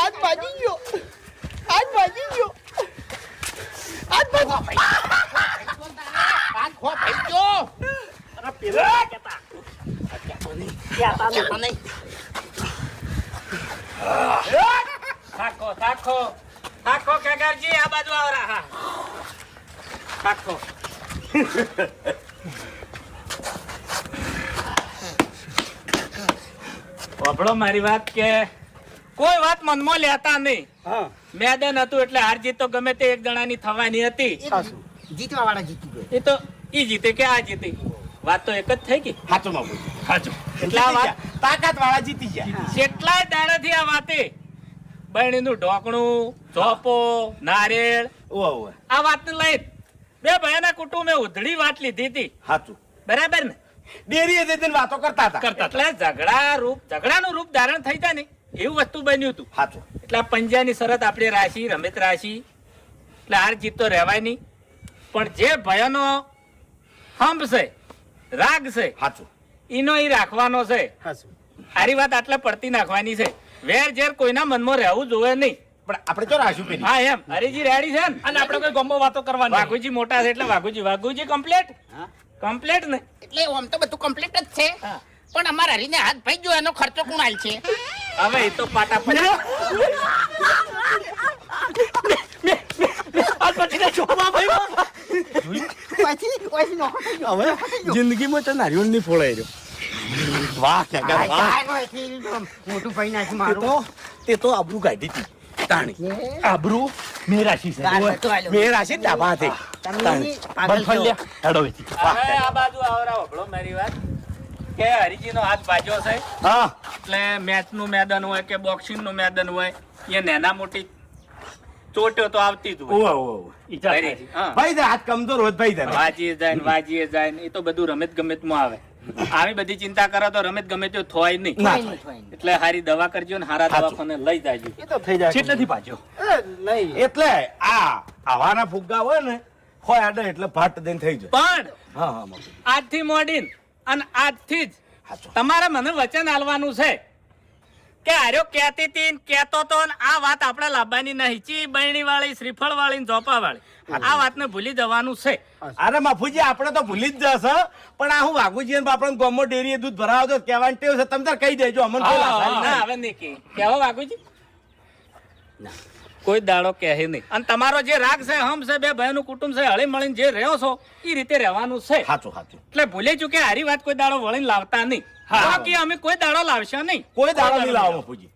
આજ ભાજી ગયો આજ ખો ભાઈ ગયો અરે પેલા કેતા નહીં થાકો કાકાજી આ બાજુ આવરા હા થાકો વાપડો મારી વાત કે કોઈ વાત મનમાં લેતા નહીં. મેદાન હતું એટલે હાર જીત તો ગમે તે એક જણાની થવાની હતી. જીતવા વાળા જીતી ગયો એ તો ઈ જીતે કે આ જીતે વાત તો એક જ થઈ ગઈ. સાચું બાબુ સાચું એટલે આ વાત તાકાત વાળા જીતી ગયા. કેટલાય દાડાથી આ વાતે બહેણીનું ઢોકણું ચોપો નારેળ આ વાતને લઈ બે ભાઈના કુટુંબે ઉધડી વાત લીધી હતી. સાચું બરાબર ને ડેરીએ જઈને વાતો કરતા હતા. એટલે ઝઘડાનું રૂપ ધારણ થઈ જાય ને એવું વસ્તુ બન્યું હતું. સાચું. એટલે પંજાની શરત આપણે રાશી રમત રાશિ એટલે હાર જીત તો રહેવાય નહીં. પણ જે ભયનો હંપ છે રાગ છે સાચું ઈનો ઈ રાખવાનો છે. સારી વાત આટલે પડતી નાખવાની છે. વેર ઝેર કોઈના મનમાં રહેવું જોવે નહીં. પણ આપણે તો રાશું પેલી. હા એમ હરીજી રેડી છે ને અને આપણે કોઈ ગમો વાતો કરવાની. વાઘુજી મોટા છે એટલે વાઘુજી કમ્પ્લીટ કમ્પ્લીટ ને એટલે આમ તો બધું કમ્પ્લીટ જ છે પણ અમારા હરીને હાથ ભાઈ ગયો એનો ખર્ચો કોણ આલ છે હવે એ તો પાટા પડ્યા જિંદગીમાં તો નારિયેળ નહીં ફોડાય રહ્યો. વાહ કાકા વાહ. મોટું ભાઈ નાખ તે તો આબરૂ કાઢી હતી તાણી. આબરૂ મેં રાશી છે મેં રાશી ડાબા હતી હવે આ બાજુ આવરા વભળો મારી વાત કે હરીજીનો હાથ ભાજ્યો છે હા એટલે મેચ નું મેદાન હોય કે બોક્સિંગ નું મેદાન હોય એ નાના મોટી ચોટ્યો તો આવતી જ હોય. હા. ભાઈ હાથ કમજોર હોત ભાઈ તારે. વાજીએ જાય ને એ તો બધું રમત ગમત માં આવે. આવી બધી ચિંતા કરો તો રમત ગમે તે થોય નહીં. ના એટલે હારી દવા કરજો ને હારા દવાખાને લઈ જાજો. એ તો થઈ જાય. કેટલેથી ભાજ્યો એટલે આ આવાના ફુગ્ગા હોય ને હોય આડે એટલે ભાટ દઈને થઈ જાય. પણ હા હા બાપુ. આજથી મોડીન અને આજથી જ સાચું. તમારે મને વચન આલવાનું છે કે આર્યો કહેતી હતી ને કહેતો તો ને આ વાત આપણે લાવવાની નહીં. ચી બહેણી વાળી શ્રીફળ વાળી ને ઝોપા વાળી આ વાતને ભૂલી જવાનું છે. અરે બાપુજી આપણે તો ભૂલી જ જશે પણ આ હું વાઘુજી આપણે ગોમો ડેરીએ દૂધ ભરાવો તો કહેવાની ટેવ છે. તમે તાર કહી દેજો અમને કોઈ લાભારી ના નહીં. હવે નહીં કે કહેવો વાઘુજી કોઈ દાડો કહે નહીં. અને તમારો જે રાગ છે હમ છે બે ભાઈનું કુટુંબ છે હળી મળીને જે રહ્યો છો એ રીતે રહેવાનું છે. સાચું સાચું. એટલે ભૂલી ચૂકે હારી વાત કોઈ દાડો વળીને લાવતા નહીં. બાકી અમે કોઈ દાડો લાવશો નહીં. કોઈ દાડો નહીં લાવો બાપુજી.